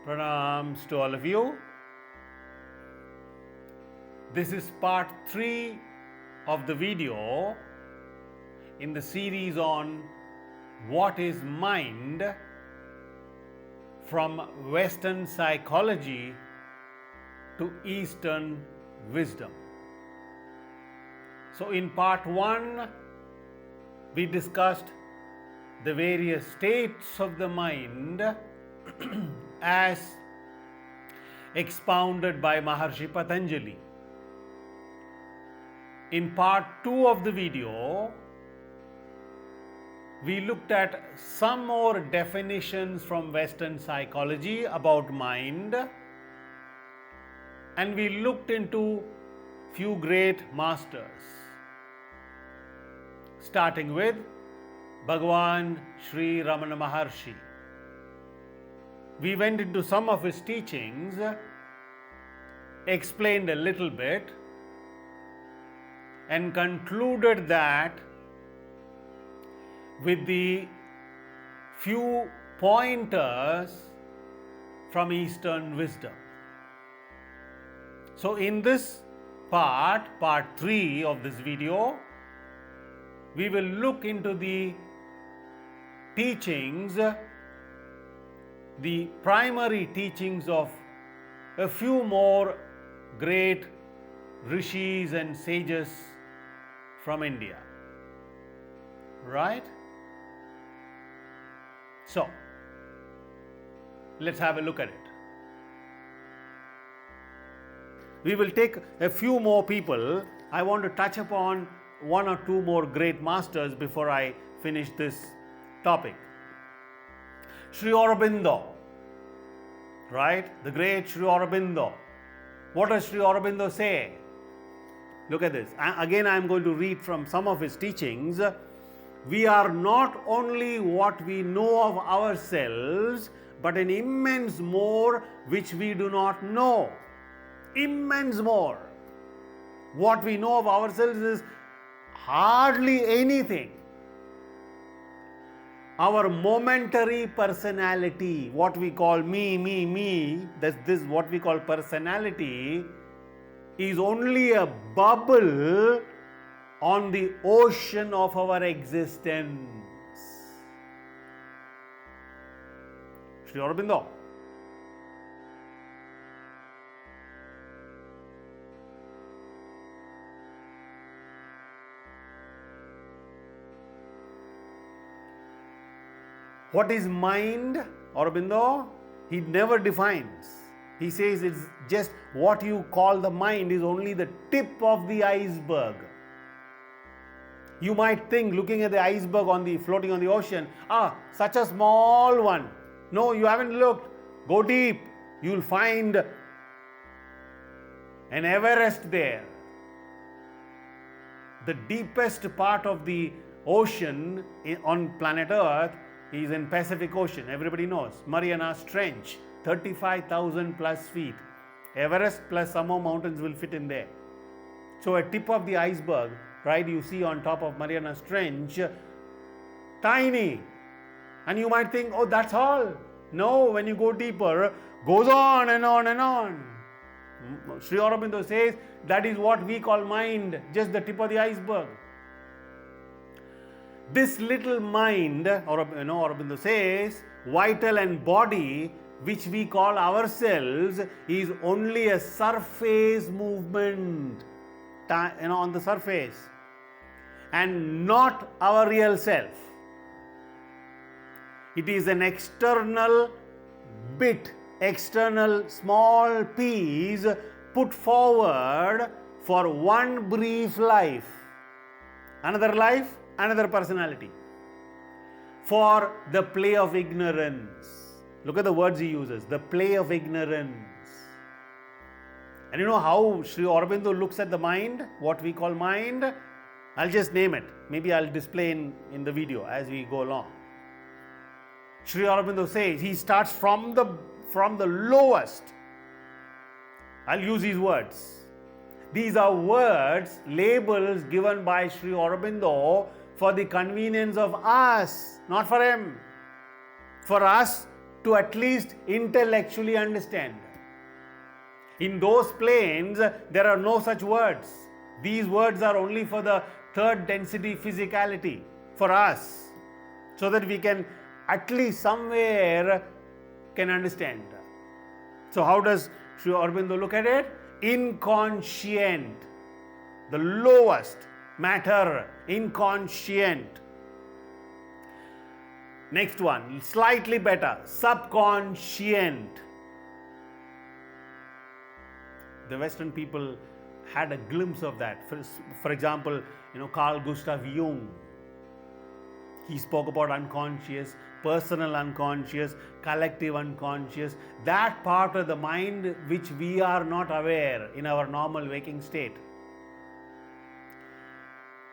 Pranams to all of you. This is part 3 of the video in the series on what is mind from Western psychology to Eastern wisdom. So in part 1, we discussed the various states of the mind as expounded by Maharishi Patanjali. In part 2 of the video, we looked at some more definitions from Western psychology about mind, and we looked into few great masters, starting with Bhagavan Sri Ramana Maharshi. We went into some of his teachings, explained a little bit, and concluded that with the few pointers from Eastern wisdom. So in this part 3 of this video, we will look into the teachings, the primary teachings of a few more great Rishis and sages from India. Right? So, let's have a look at it. We will take a few more people. I want to touch upon one or two more great masters before I finish this topic. Sri Aurobindo, right? The great Sri Aurobindo. What does Sri Aurobindo say? Look at this. Again, I am going to read from some of his teachings. We are not only what we know of ourselves, but an immense more which we do not know. Immense more. What we know of ourselves is hardly anything. Our momentary personality, what we call me, this what we call personality, is only a bubble on the ocean of our existence. Sri Aurobindo. What is mind, Aurobindo? He never defines. He says it's just what you call the mind is only the tip of the iceberg. You might think, looking at the iceberg floating on the ocean, such a small one. No, you haven't looked. Go deep. You'll find an Everest there. The deepest part of the ocean on planet Earth is in Pacific Ocean. Everybody knows. Mariana's Trench, 35,000 plus feet. Everest plus some more mountains will fit in there. So a tip of the iceberg, right, you see on top of Mariana's Trench, tiny. And you might think, oh, that's all. No, when you go deeper, goes on and on and on. Sri Aurobindo says that is what we call mind, just the tip of the iceberg. This little mind, Aurobindo says, vital and body, which we call ourselves, is only a surface movement, on the surface, and not our real self. It is an external bit, external small piece put forward for one brief life. Another life, another personality. For the play of ignorance. Look at the words he uses, the play of ignorance. And you know how Sri Aurobindo looks at the mind, what we call mind? I'll just name it. Maybe I'll display in the video as we go along. Sri Aurobindo says he starts from the lowest. I'll use these words. These are words, labels given by Sri Aurobindo for the convenience of us, not for him. For us, to at least intellectually understand. In those planes, there are no such words. These words are only for the third density physicality, for us, so that we can at least somewhere can understand. So how does Sri Aurobindo look at it? Inconscient, the lowest matter, inconscient. Next one, slightly better, subconscient. The Western people had a glimpse of that. For example, Carl Gustav Jung, he spoke about unconscious, personal unconscious, collective unconscious, that part of the mind which we are not aware in our normal waking state.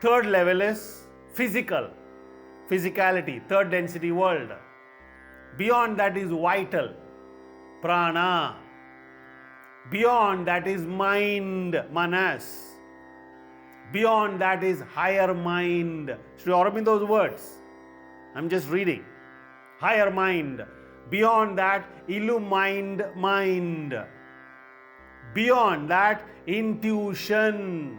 Third level is physical, physicality, third density world. Beyond that is vital, prana. Beyond that is mind, manas. Beyond that is higher mind. Sri Aurobindo's words. I'm just reading. Higher mind. Beyond that, illumined mind. Beyond that, intuition.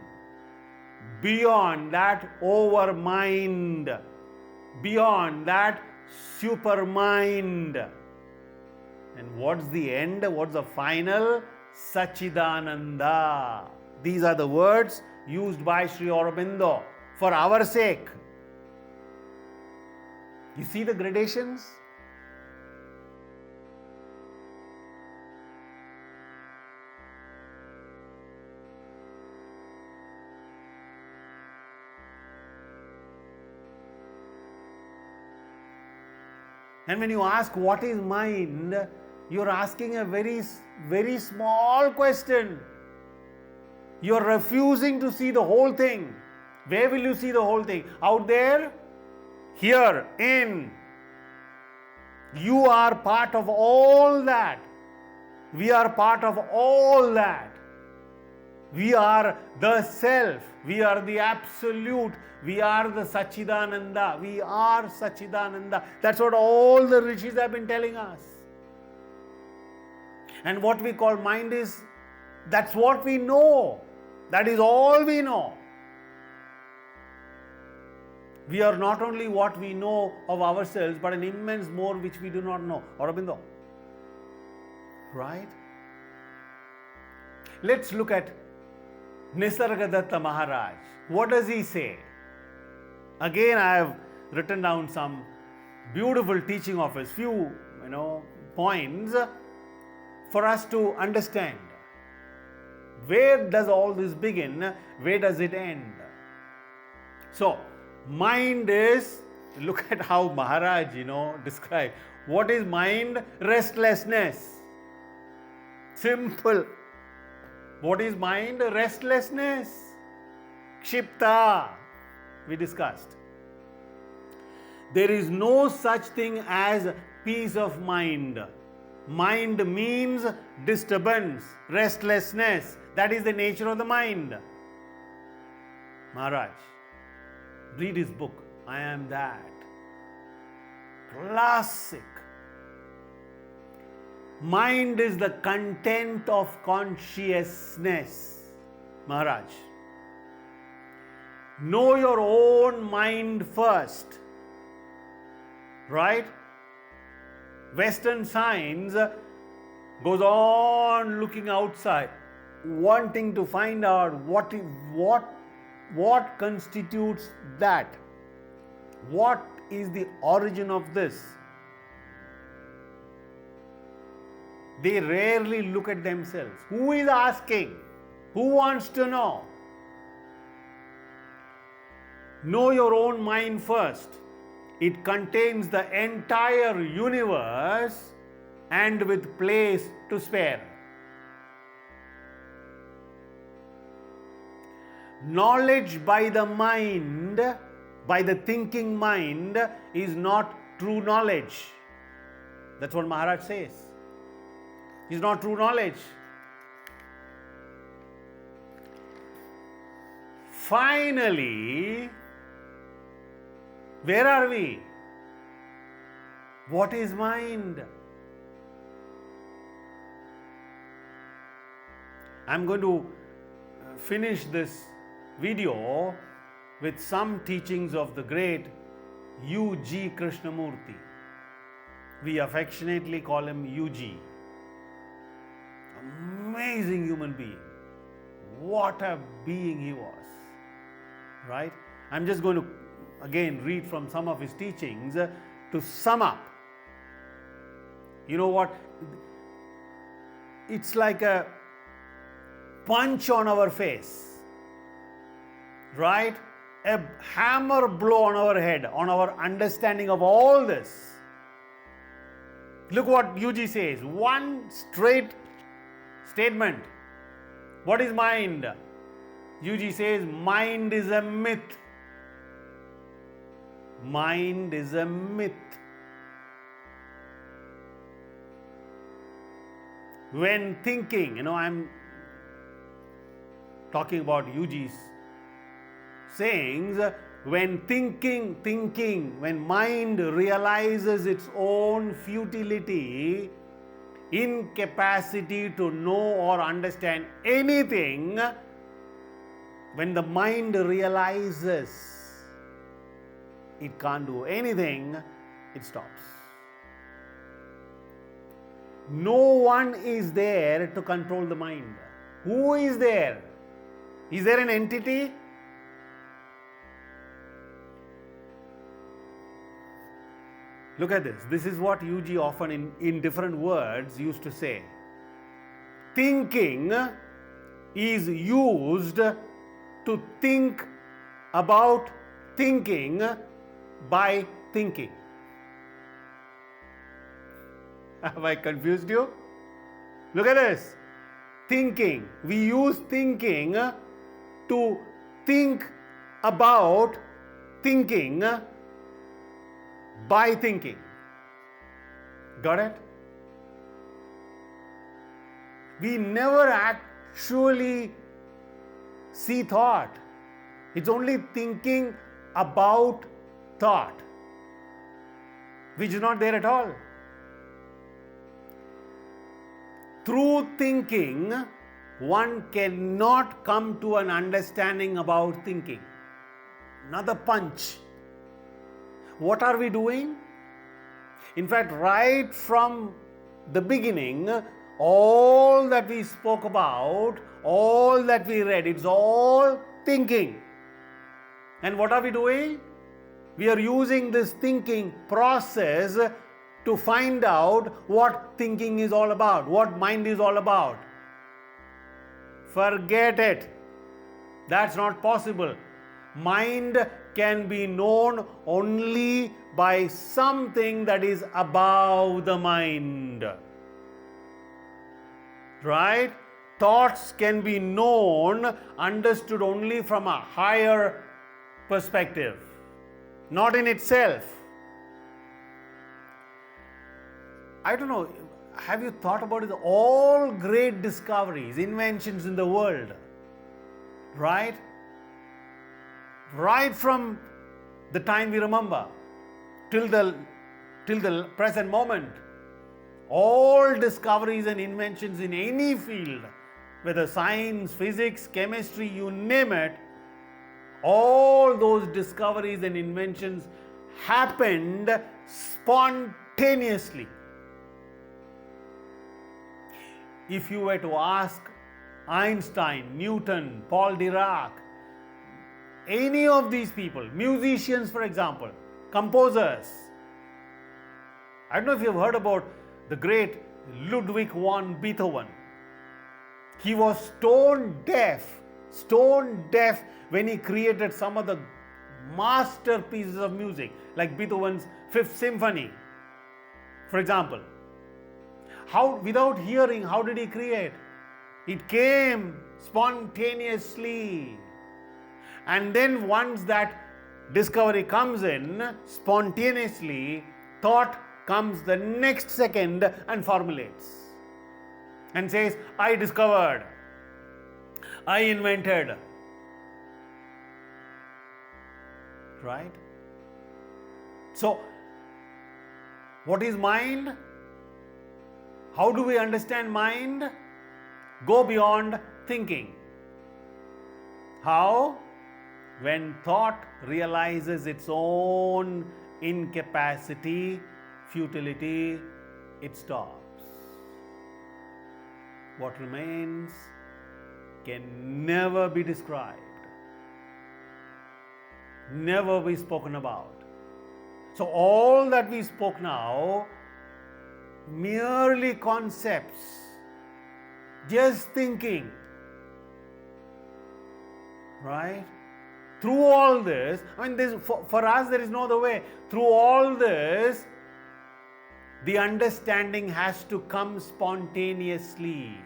Beyond that, over mind. Beyond that, super mind. And what's the end? What's the final? Sachidananda. These are the words used by Sri Aurobindo for our sake. You see the gradations? And when you ask what is mind, you're asking a very, very small question. You're refusing to see the whole thing. Where will you see the whole thing? Out there? Here, in. You are part of all that. We are part of all that. We are the self. We are the absolute. We are the Sachidananda. We are Sachidananda. That's what all the Rishis have been telling us. And what we call mind is, that's what we know. That is all we know. We are not only what we know of ourselves, but an immense more which we do not know. Aurobindo. Right? Let's look at Nisargadatta Maharaj. What does he say? Again, I have written down some beautiful teaching of his, few points for us to understand. Where does all this begin? Where does it end? So, mind is, look at how Maharaj, described. What is mind? Restlessness. Simple. What is mind? Restlessness. Kshipta. We discussed. There is no such thing as peace of mind. Mind means disturbance, restlessness. That is the nature of the mind. Maharaj, read his book, I Am That. Classic. Mind is the content of consciousness. Maharaj, know your own mind first. Right? Western science goes on looking outside, wanting to find out what constitutes that. What is the origin of this? They rarely look at themselves. Who is asking? Who wants to know? Know your own mind first. It contains the entire universe and with place to spare. Knowledge by the mind, by the thinking mind, is not true knowledge. That's what Maharaj says. It's not true knowledge. Finally, where are we? What is mind? I'm going to finish this video with some teachings of the great G Krishnamurti. We affectionately call him UG. Amazing human being. What a being he was. Right? I'm just going to again read from some of his teachings to sum up. You know what? It's like a punch on our face. Right? A hammer blow on our head, on our understanding of all this. Look what UG says. One straight statement. What is mind? UG says mind is a myth. Mind is a myth. When thinking, I'm talking about UG's sayings, when when mind realizes its own futility, incapacity to know or understand anything, when the mind realizes it can't do anything, it stops. No one is there to control the mind. Who is there? Is there an entity? Look at this. This is what UG often in different words used to say. Thinking is used to think about thinking by thinking. Have I confused you? Look at this. Thinking. We use thinking to think about thinking by thinking. Got it? We never actually see thought. It's only thinking about thought, which is not there at all. Through thinking, one cannot come to an understanding about thinking. Another punch. What are we doing? In fact, right from the beginning, all that we spoke about, all that we read, it's all thinking. And what are we doing? We are using this thinking process to find out what thinking is all about, what mind is all about. Forget it. That's not possible. Mind can be known only by something that is above the mind. Right? Thoughts can be known, understood only from a higher perspective, not in itself. I don't know, have you thought about it? All great discoveries, inventions in the world, right? Right from the time we remember till the present moment, all discoveries and inventions in any field, whether science, physics, chemistry, you name it, all those discoveries and inventions happened spontaneously. If you were to ask Einstein, Newton, Paul Dirac, any of these people, musicians for example, composers. I don't know if you've heard about the great Ludwig van Beethoven. He was stone deaf when he created some of the masterpieces of music, like Beethoven's Fifth Symphony, for example. Without hearing, how did he create? It came spontaneously. And then once that discovery comes in, spontaneously, thought comes the next second and formulates. And says, I discovered, I invented. Right? So, what is mind? How do we understand mind? Go beyond thinking. How? When thought realizes its own incapacity, futility, it stops. What remains can never be described, never be spoken about. So all that we spoke now, merely concepts, just thinking, right? Through all this, for us there is no other way. Through all this, the understanding has to come spontaneously,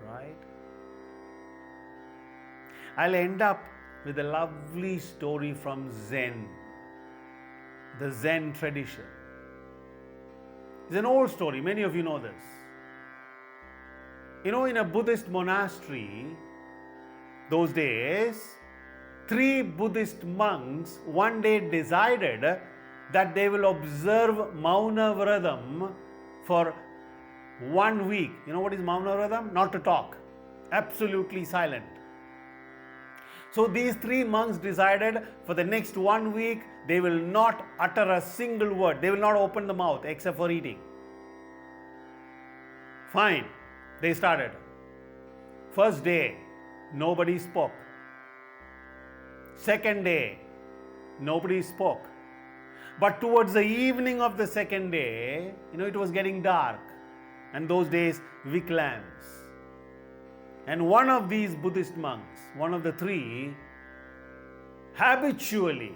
right? I'll end up with a lovely story from Zen, the Zen tradition. It's an old story, many of you know this. In a Buddhist monastery, those days, 3 Buddhist monks one day decided that they will observe Mauna Vradam for 1 week. You know what is Mauna Vradam? Not to talk, absolutely silent. So these 3 monks decided for the next 1 week they will not utter a single word. They will not open the mouth except for eating. Fine. They started. First day, nobody spoke. Second day, nobody spoke. But towards the evening of the second day, it was getting dark. And those days, wick lamps. And one of these Buddhist monks, one of the 3, habitually,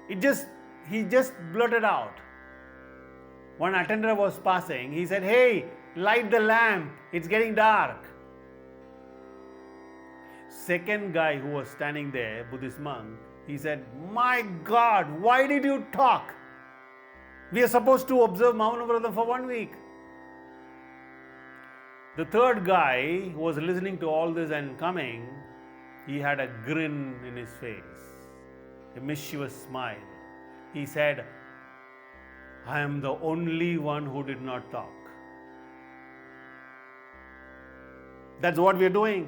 he just blurted out. One attendant was passing. He said, "Hey, light the lamp. It's getting dark." Second guy who was standing there, Buddhist monk, he said, "My God, why did you talk? We are supposed to observe Mauna Vradam for 1 week." The third guy who was listening to all this and coming, he had a grin in his face, a mischievous smile. He said, "I am the only one who did not talk." That's what we are doing.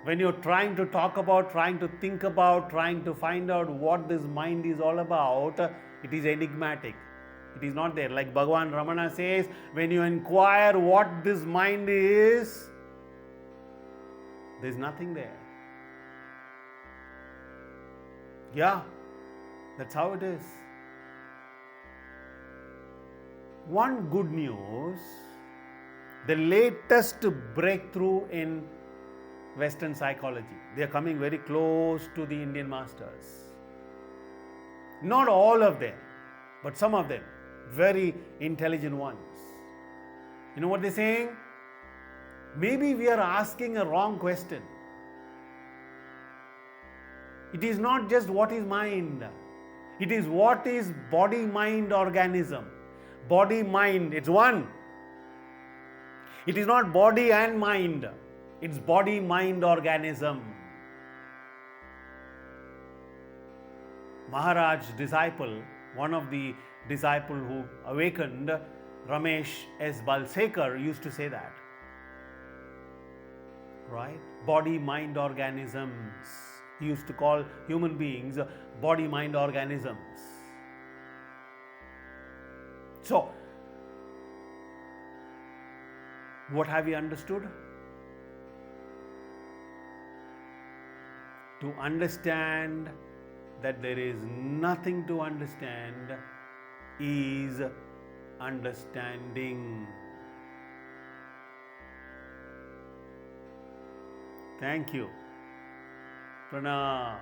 When you're trying to talk about, trying to think about, trying to find out what this mind is all about, it is enigmatic. It is not there. Like Bhagavan Ramana says, when you inquire what this mind is, there's nothing there. Yeah, that's how it is. One good news, the latest breakthrough in Western psychology. They are coming very close to the Indian masters. Not all of them, but some of them, very intelligent ones. You know what they're saying? Maybe we are asking a wrong question. It is not just what is mind. It is what is body-mind organism. Body-mind, it's one. It is not body and mind. It's body-mind organism. Maharaj disciple, one of the disciple who awakened, Ramesh S. Balsekar, used to say that. Right? Body-mind organisms. He used to call human beings body-mind organisms. So, what have we understood? To understand that there is nothing to understand is understanding. Thank you. Pranam.